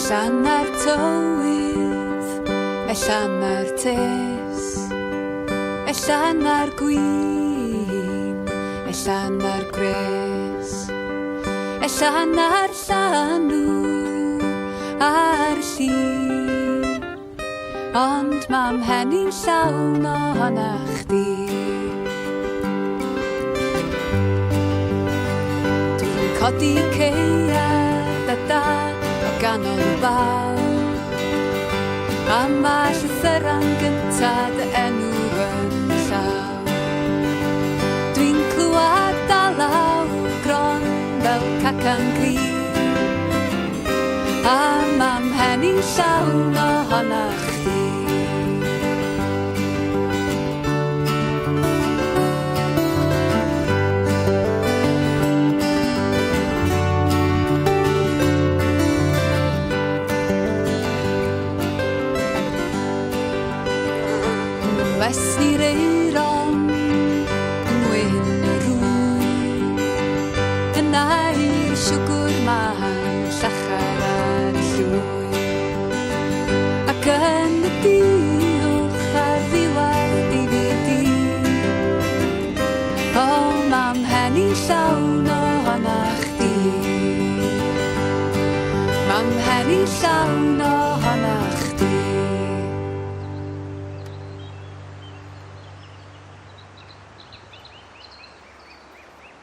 Ellan ar tywydd, ellan ar tes, ellan ar gwyn, ellan ar gres, ellan ar llanw, ar llun, ond mam henni'n llawn ohona chdi. Dwi'n codi ceiriad a da o ganol baw, a ma llythyran gynta dy enw yn llaw. Dwi'n clywad dalaw gron fel cacan gryf, a mam henni'n llawn ohona chdi. Wes ni'r eiron yn wyn y rŵn, yn air siwgr ma'n llachar ar llwy, ac yn y diwch ar ddiwedd i fi di. O mam henni'n llawn ohona chdi, mam henni'n llawn ohona chdi.